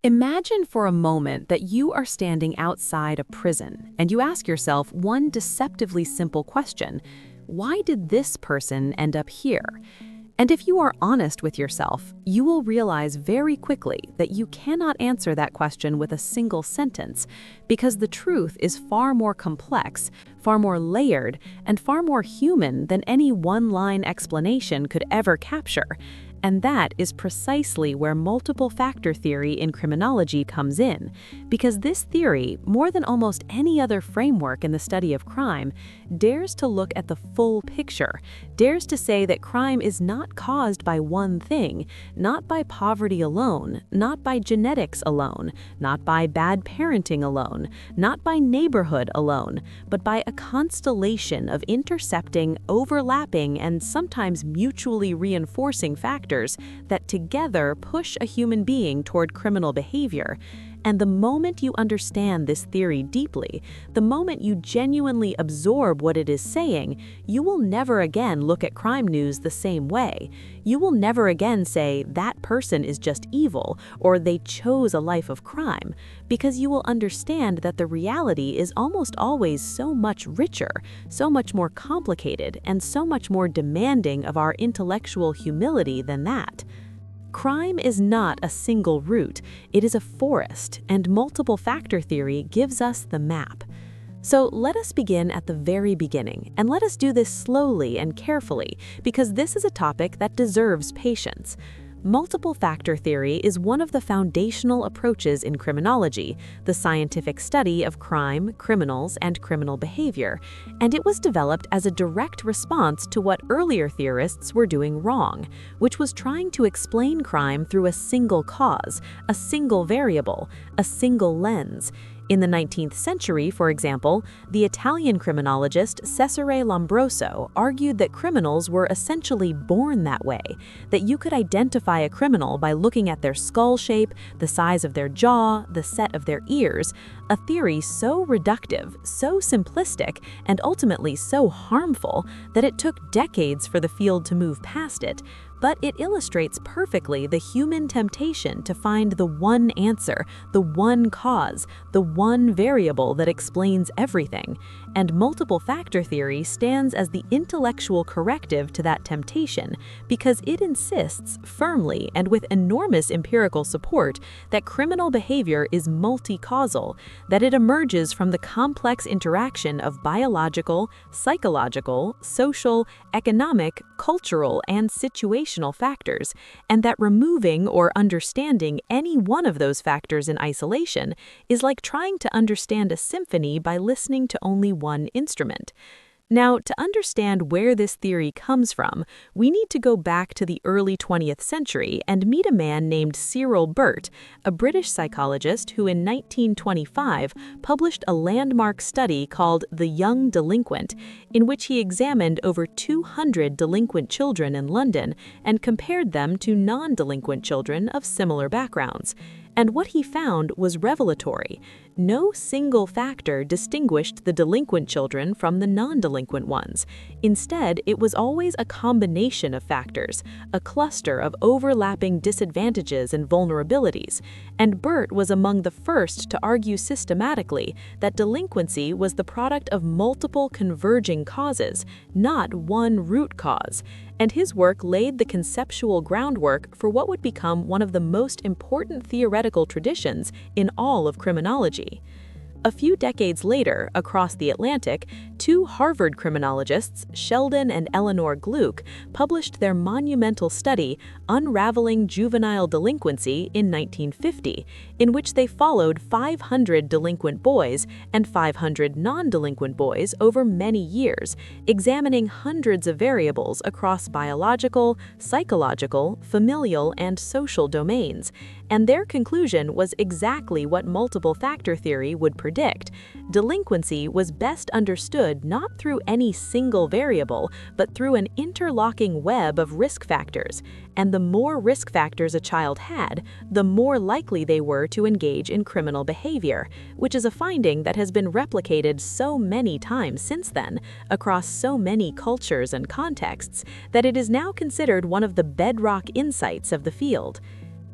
Imagine for a moment that you are standing outside a prison and you ask yourself one deceptively simple question: why did this person end up here? And if you are honest with yourself, you will realize very quickly that you cannot answer that question with a single sentence, because the truth is far more complex, far more layered, and far more human than any one-line explanation could ever capture. And that is precisely where multiple factor theory in criminology comes in, because this theory, more than almost any other framework in the study of crime, dares to look at the full picture, dares to say that crime is not caused by one thing, not by poverty alone, not by genetics alone, not by bad parenting alone, not by neighborhood alone, but by a constellation of intercepting, overlapping, and sometimes mutually reinforcing factors that together push a human being toward criminal behavior. And the moment you understand this theory deeply, the moment you genuinely absorb what it is saying, you will never again look at crime news the same way. You will never again say that person is just evil or they chose a life of crime, because you will understand that the reality is almost always so much richer, so much more complicated, and so much more demanding of our intellectual humility than that. Crime is not a single route, it is a forest, and multiple factor theory gives us the map. So let us begin at the very beginning, and let us do this slowly and carefully, because this is a topic that deserves patience. Multiple factor theory is one of the foundational approaches in criminology, the scientific study of crime, criminals, and criminal behavior, and it was developed as a direct response to what earlier theorists were doing wrong, which was trying to explain crime through a single cause, a single variable, a single lens. In the 19th century, for example, the Italian criminologist Cesare Lombroso argued that criminals were essentially born that way, that you could identify a criminal by looking at their skull shape, the size of their jaw, the set of their ears, a theory so reductive, so simplistic, and ultimately so harmful that it took decades for the field to move past it. But it illustrates perfectly the human temptation to find the one answer, the one cause, the one variable that explains everything. And multiple factor theory stands as the intellectual corrective to that temptation, because it insists firmly and with enormous empirical support that criminal behavior is multi-causal, that it emerges from the complex interaction of biological, psychological, social, economic, cultural, and situational factors, and that removing or understanding any one of those factors in isolation is like trying to understand a symphony by listening to only one instrument. Now, to understand where this theory comes from, we need to go back to the early 20th century and meet a man named Cyril Burt, a British psychologist who in 1925 published a landmark study called The Young Delinquent, in which he examined over 200 delinquent children in London and compared them to non-delinquent children of similar backgrounds. And what he found was revelatory. No single factor distinguished the delinquent children from the non-delinquent ones. Instead, it was always a combination of factors, a cluster of overlapping disadvantages and vulnerabilities. And Burt was among the first to argue systematically that delinquency was the product of multiple converging causes, not one root cause. And his work laid the conceptual groundwork for what would become one of the most important theoretical traditions in all of criminology. A few decades later, across the Atlantic, two Harvard criminologists, Sheldon and Eleanor Gluck, published their monumental study, Unraveling Juvenile Delinquency, in 1950, in which they followed 500 delinquent boys and 500 non-delinquent boys over many years, examining hundreds of variables across biological, psychological, familial, and social domains. And their conclusion was exactly what multiple factor theory would predict. Delinquency was best understood not through any single variable, but through an interlocking web of risk factors. And the more risk factors a child had, the more likely they were to engage in criminal behavior, which is a finding that has been replicated so many times since then, across so many cultures and contexts, that it is now considered one of the bedrock insights of the field.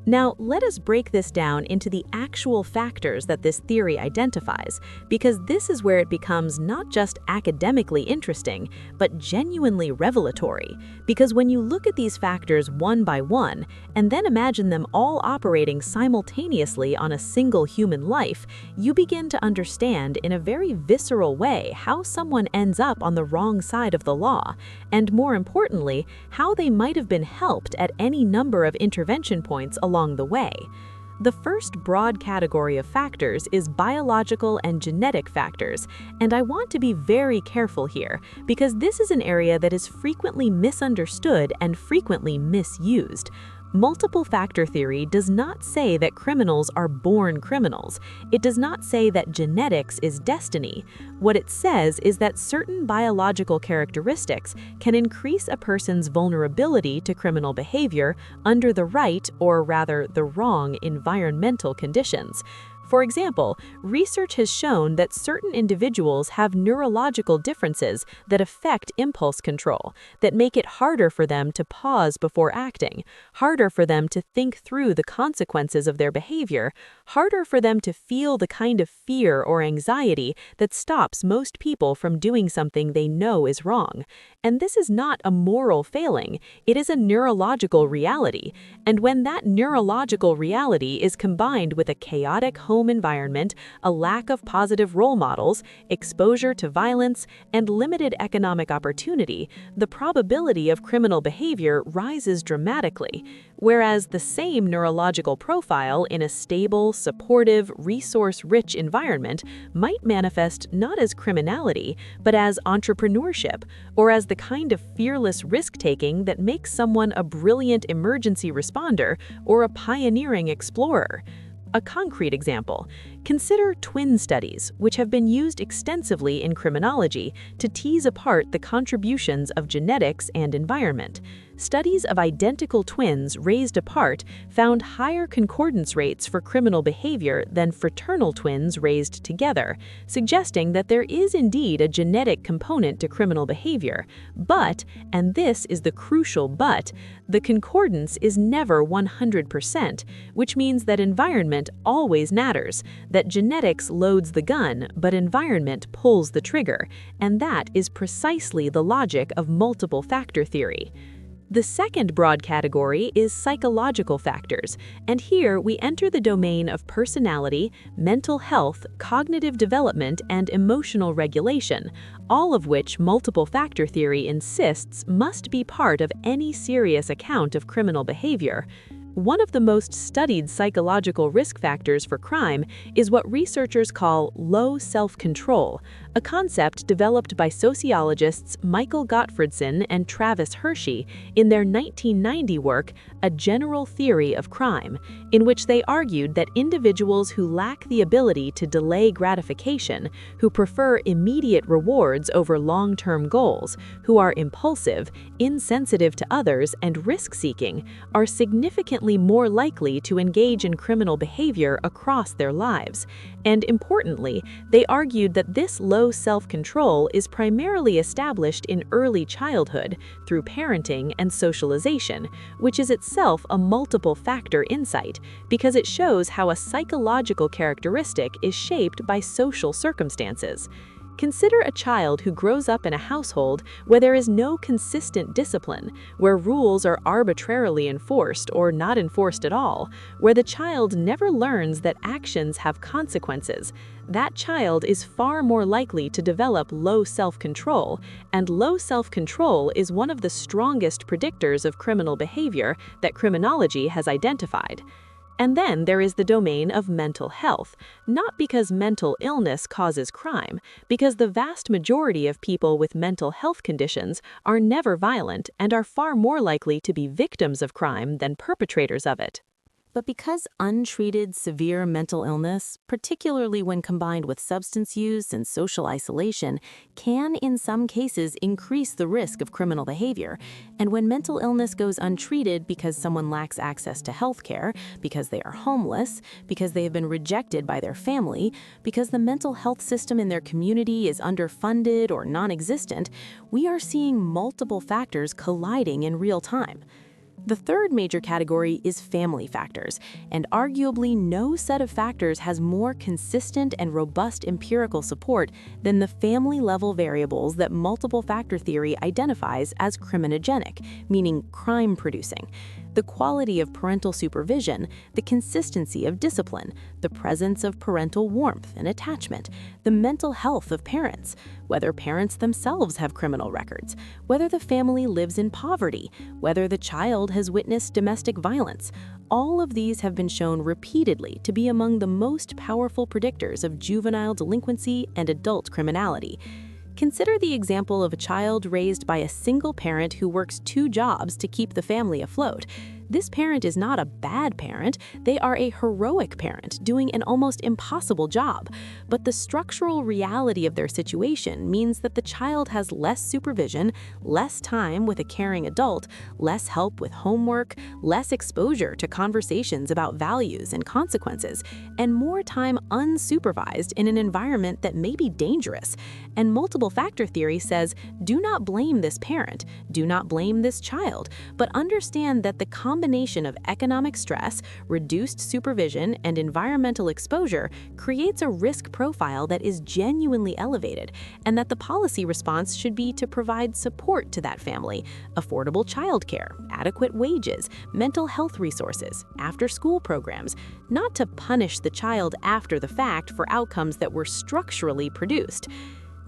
Now, let us break this down into the actual factors that this theory identifies, because this is where it becomes not just academically interesting, but genuinely revelatory. Because when you look at these factors one by one, and then imagine them all operating simultaneously on a single human life, you begin to understand in a very visceral way how someone ends up on the wrong side of the law, and more importantly, how they might have been helped at any number of intervention points along the way. The first broad category of factors is biological and genetic factors, and I want to be very careful here because this is an area that is frequently misunderstood and frequently misused. Multiple factor theory does not say that criminals are born criminals. It does not say that genetics is destiny. What it says is that certain biological characteristics can increase a person's vulnerability to criminal behavior under the right, or rather the wrong, environmental conditions. For example, research has shown that certain individuals have neurological differences that affect impulse control, that make it harder for them to pause before acting, harder for them to think through the consequences of their behavior, harder for them to feel the kind of fear or anxiety that stops most people from doing something they know is wrong. And this is not a moral failing, it is a neurological reality. And when that neurological reality is combined with a chaotic home environment, a lack of positive role models, exposure to violence, and limited economic opportunity, the probability of criminal behavior rises dramatically. Whereas the same neurological profile in a stable, supportive, resource-rich environment might manifest not as criminality, but as entrepreneurship, or as the kind of fearless risk-taking that makes someone a brilliant emergency responder or a pioneering explorer. A concrete example: consider twin studies, which have been used extensively in criminology to tease apart the contributions of genetics and environment. Studies of identical twins raised apart found higher concordance rates for criminal behavior than fraternal twins raised together, suggesting that there is indeed a genetic component to criminal behavior. But, and this is the crucial but, the concordance is never 100%, which means that environment always matters, that genetics loads the gun, but environment pulls the trigger, and that is precisely the logic of multiple factor theory. The second broad category is psychological factors, and here we enter the domain of personality, mental health, cognitive development, and emotional regulation, all of which multiple factor theory insists must be part of any serious account of criminal behavior. One of the most studied psychological risk factors for crime is what researchers call low self-control, a concept developed by sociologists Michael Gottfredson and Travis Hershey in their 1990 work, A General Theory of Crime, in which they argued that individuals who lack the ability to delay gratification, who prefer immediate rewards over long-term goals, who are impulsive, insensitive to others, and risk-seeking, are significantly more likely to engage in criminal behavior across their lives. And importantly, they argued that this low self-control is primarily established in early childhood through parenting and socialization, which is itself a multiple factor insight because it shows how a psychological characteristic is shaped by social circumstances. Consider a child who grows up in a household where there is no consistent discipline, where rules are arbitrarily enforced or not enforced at all, where the child never learns that actions have consequences. That child is far more likely to develop low self-control, and low self-control is one of the strongest predictors of criminal behavior that criminology has identified. And then there is the domain of mental health, not because mental illness causes crime, because the vast majority of people with mental health conditions are never violent and are far more likely to be victims of crime than perpetrators of it. But because untreated severe mental illness, particularly when combined with substance use and social isolation, can in some cases increase the risk of criminal behavior. And when mental illness goes untreated because someone lacks access to health care, because they are homeless, because they have been rejected by their family, because the mental health system in their community is underfunded or non-existent, we are seeing multiple factors colliding in real time. The third major category is family factors, and arguably no set of factors has more consistent and robust empirical support than the family-level variables that multiple factor theory identifies as criminogenic, meaning crime-producing. The quality of parental supervision, the consistency of discipline, the presence of parental warmth and attachment, the mental health of parents, whether parents themselves have criminal records, whether the family lives in poverty, whether the child has witnessed domestic violence. All of these have been shown repeatedly to be among the most powerful predictors of juvenile delinquency and adult criminality. Consider the example of a child raised by a single parent who works 2 jobs to keep the family afloat. This parent is not a bad parent, they are a heroic parent doing an almost impossible job. But the structural reality of their situation means that the child has less supervision, less time with a caring adult, less help with homework, less exposure to conversations about values and consequences, and more time unsupervised in an environment that may be dangerous. And multiple factor theory says, do not blame this parent, do not blame this child, but understand that the combination of economic stress, reduced supervision, and environmental exposure creates a risk profile that is genuinely elevated, and that the policy response should be to provide support to that family, affordable childcare, adequate wages, mental health resources, after-school programs, not to punish the child after the fact for outcomes that were structurally produced.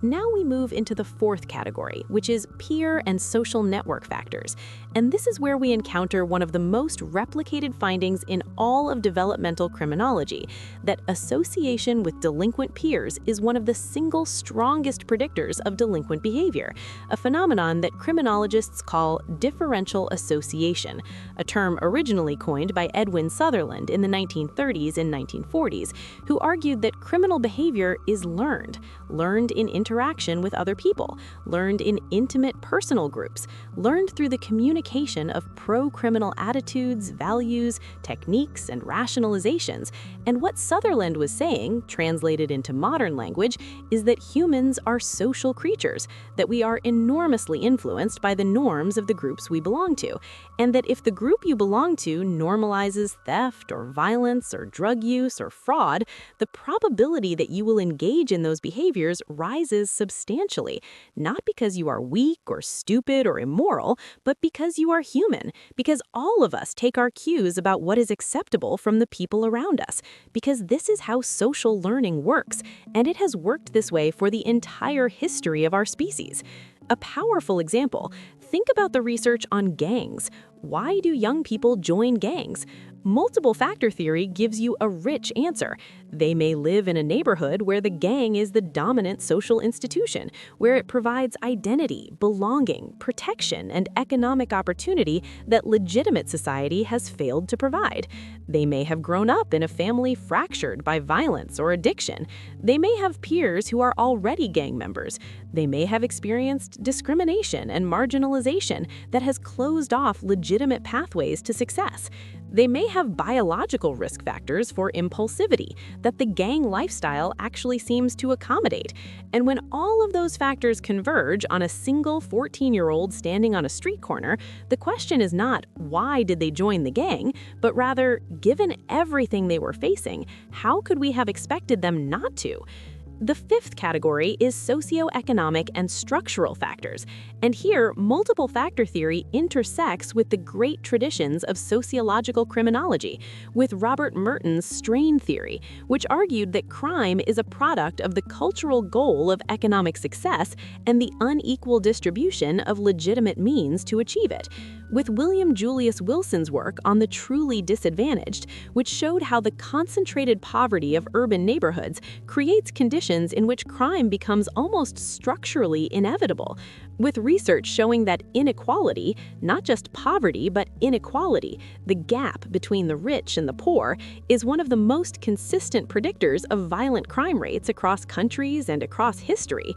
Now we move into the fourth category, which is peer and social network factors. And this is where we encounter one of the most replicated findings in all of developmental criminology, that association with delinquent peers is one of the single strongest predictors of delinquent behavior, a phenomenon that criminologists call differential association, a term originally coined by Edwin Sutherland in the 1930s and 1940s, who argued that criminal behavior is learned in interaction with other people, learned in intimate personal groups, learned through the communication of pro-criminal attitudes, values, techniques, and rationalizations. And what Sutherland was saying, translated into modern language, is that humans are social creatures, that we are enormously influenced by the norms of the groups we belong to, and that if the group you belong to normalizes theft or violence or drug use or fraud, the probability that you will engage in those behaviors rises substantially, not because you are weak or stupid or immoral, but because you are human, because all of us take our cues about what is acceptable from the people around us, because this is how social learning works, and it has worked this way for the entire history of our species. A powerful example, think about the research on gangs. Why do young people join gangs? Multiple factor theory gives you a rich answer. They may live in a neighborhood where the gang is the dominant social institution, where it provides identity, belonging, protection, and economic opportunity that legitimate society has failed to provide. They may have grown up in a family fractured by violence or addiction. They may have peers who are already gang members. They may have experienced discrimination and marginalization that has closed off legitimate pathways to success. They may have biological risk factors for impulsivity that the gang lifestyle actually seems to accommodate. And when all of those factors converge on a single 14-year-old standing on a street corner, the question is not, why did they join the gang, but rather, given everything they were facing, how could we have expected them not to? The fifth category is socioeconomic and structural factors, and here multiple factor theory intersects with the great traditions of sociological criminology, with Robert Merton's strain theory, which argued that crime is a product of the cultural goal of economic success and the unequal distribution of legitimate means to achieve it, with William Julius Wilson's work on the truly disadvantaged, which showed how the concentrated poverty of urban neighborhoods creates conditions in which crime becomes almost structurally inevitable, with research showing that inequality, not just poverty but inequality, the gap between the rich and the poor, is one of the most consistent predictors of violent crime rates across countries and across history.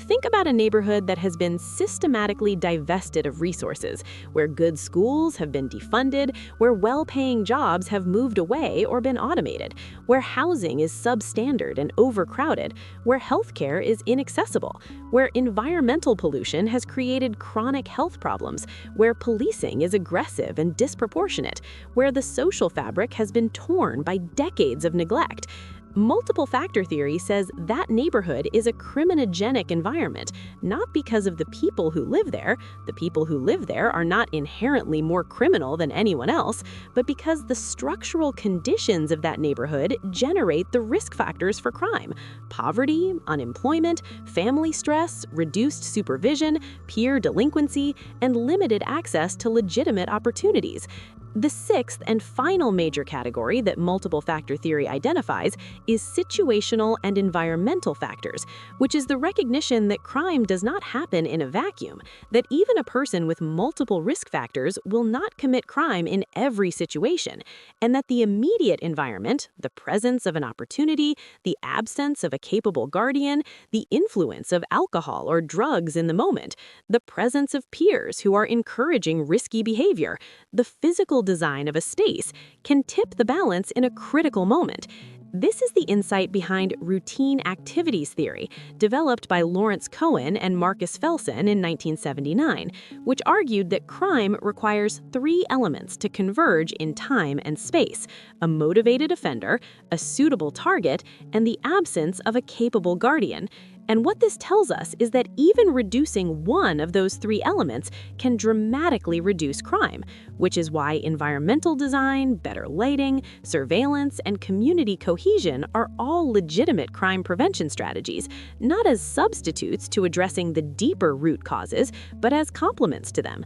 Think about a neighborhood that has been systematically divested of resources, where good schools have been defunded, where well-paying jobs have moved away or been automated, where housing is substandard and overcrowded, where healthcare is inaccessible, where environmental pollution has created chronic health problems, where policing is aggressive and disproportionate, where the social fabric has been torn by decades of neglect. Multiple factor theory says that neighborhood is a criminogenic environment, not because of the people who live there. The people who live there are not inherently more criminal than anyone else, but because the structural conditions of that neighborhood generate the risk factors for crime: poverty, unemployment, family stress, reduced supervision, peer delinquency, and limited access to legitimate opportunities. The sixth and final major category that multiple factor theory identifies is situational and environmental factors, which is the recognition that crime does not happen in a vacuum, that even a person with multiple risk factors will not commit crime in every situation, and that the immediate environment, the presence of an opportunity, the absence of a capable guardian, the influence of alcohol or drugs in the moment, the presence of peers who are encouraging risky behavior, the physical design of a space can tip the balance in a critical moment. This is the insight behind routine activities theory, developed by Lawrence Cohen and Marcus Felsen in 1979, which argued that crime requires three elements to converge in time and space: a motivated offender, a suitable target, and the absence of a capable guardian. And what this tells us is that even reducing one of those three elements can dramatically reduce crime, which is why environmental design, better lighting, surveillance, and community cohesion are all legitimate crime prevention strategies, not as substitutes to addressing the deeper root causes, but as complements to them.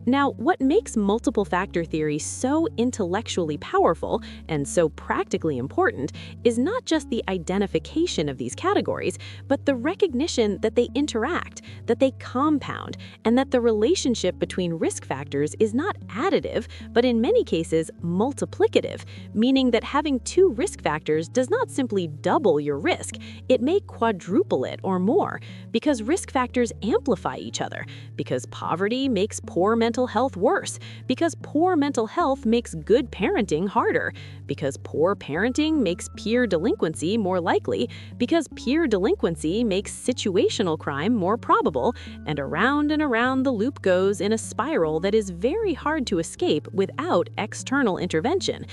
Now, what makes multiple factor theory so intellectually powerful and so practically important is not just the identification of these categories, but the recognition that they interact, that they compound, and that the relationship between risk factors is not additive, but in many cases multiplicative, meaning that having two risk factors does not simply double your risk, it may quadruple it or more, because risk factors amplify each other, because poverty makes poor mental health worse, because poor mental health makes good parenting harder, because poor parenting makes peer delinquency more likely, because peer delinquency makes situational crime more probable, and around the loop goes in a spiral that is very hard to escape without external intervention.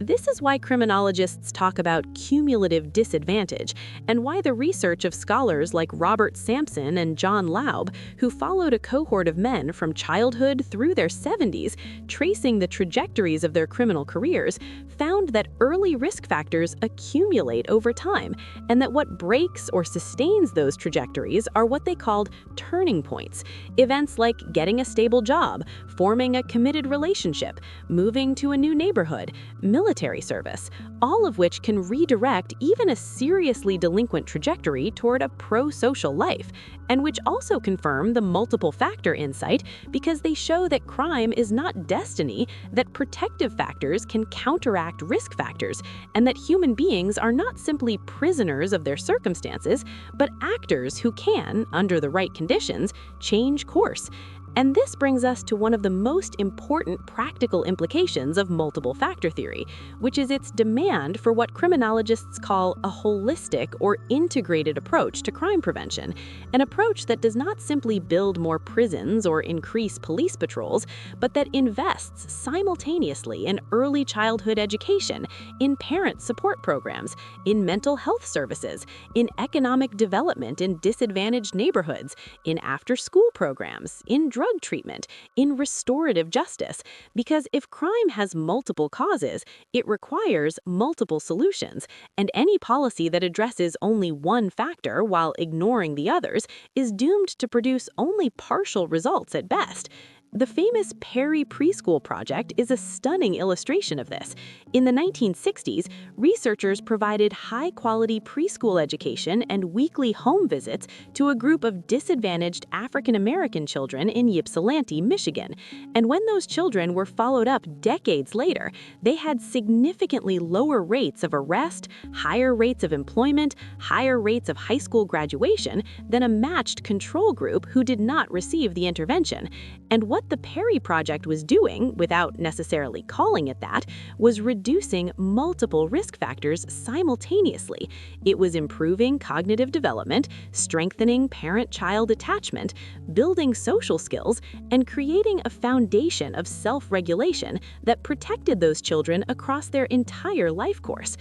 This is why criminologists talk about cumulative disadvantage, and why the research of scholars like Robert Sampson and John Laub, who followed a cohort of men from childhood through their 70s, tracing the trajectories of their criminal careers, found that early risk factors accumulate over time, and that what breaks or sustains those trajectories are what they called turning points. Events like getting a stable job, forming a committed relationship, moving to a new neighborhood, military service, all of which can redirect even a seriously delinquent trajectory toward a pro-social life, and which also confirm the multiple factor insight because they show that crime is not destiny, that protective factors can counteract risk factors, and that human beings are not simply prisoners of their circumstances, but actors who can, under the right conditions, change course. And this brings us to one of the most important practical implications of multiple factor theory, which is its demand for what criminologists call a holistic or integrated approach to crime prevention, an approach that does not simply build more prisons or increase police patrols, but that invests simultaneously in early childhood education, in parent support programs, in mental health services, in economic development in disadvantaged neighborhoods, in after-school programs, in drug treatment, in restorative justice, because if crime has multiple causes, it requires multiple solutions, and any policy that addresses only one factor while ignoring the others is doomed to produce only partial results at best. The famous Perry Preschool Project is a stunning illustration of this. In the 1960s, researchers provided high-quality preschool education and weekly home visits to a group of disadvantaged African American children in Ypsilanti, Michigan. And when those children were followed up decades later, they had significantly lower rates of arrest, higher rates of employment, higher rates of high school graduation than a matched control group who did not receive the intervention. And what the Perry Project was doing, without necessarily calling it that, was reducing multiple risk factors simultaneously. It was improving cognitive development, strengthening parent-child attachment, building social skills, and creating a foundation of self-regulation that protected those children across their entire life course.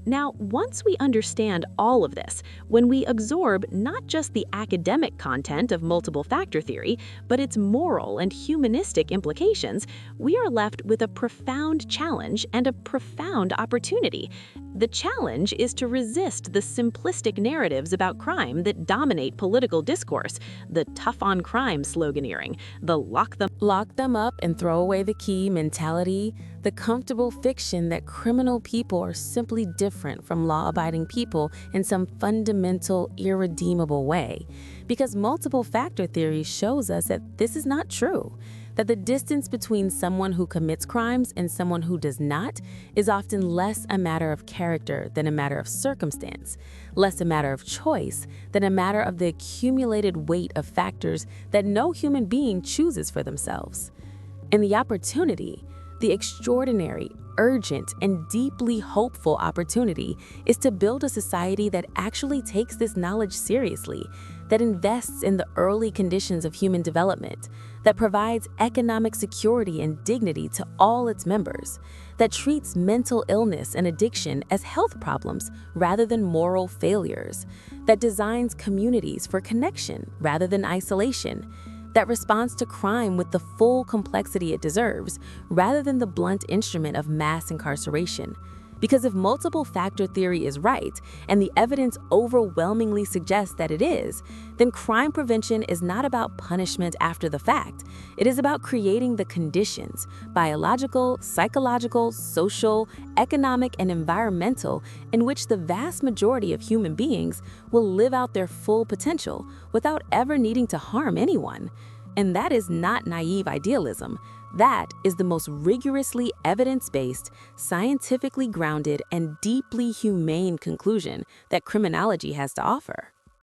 Now, once we understand all of this, when we absorb not just the academic content of multiple factor theory, but its moral and humanistic implications, we are left with a profound challenge and a profound opportunity. The challenge is to resist the simplistic narratives about crime that dominate political discourse, the tough-on-crime sloganeering, the lock them up and throw away the key mentality, the comfortable fiction that criminal people are simply different from law-abiding people in some fundamental, irredeemable way. Because multiple factor theory shows us that this is not true, that the distance between someone who commits crimes and someone who does not is often less a matter of character than a matter of circumstance, less a matter of choice than a matter of the accumulated weight of factors that no human being chooses for themselves. And the opportunity, the extraordinary, urgent, and deeply hopeful opportunity is to build a society that actually takes this knowledge seriously, that invests in the early conditions of human development, that provides economic security and dignity to all its members, that treats mental illness and addiction as health problems rather than moral failures, that designs communities for connection rather than isolation, that responds to crime with the full complexity it deserves, rather than the blunt instrument of mass incarceration. Because if multiple factor theory is right, and the evidence overwhelmingly suggests that it is, then crime prevention is not about punishment after the fact. It is about creating the conditions, biological, psychological, social, economic, and environmental, in which the vast majority of human beings will live out their full potential without ever needing to harm anyone. And that is not naive idealism. That is the most rigorously evidence-based, scientifically grounded, and deeply humane conclusion that criminology has to offer.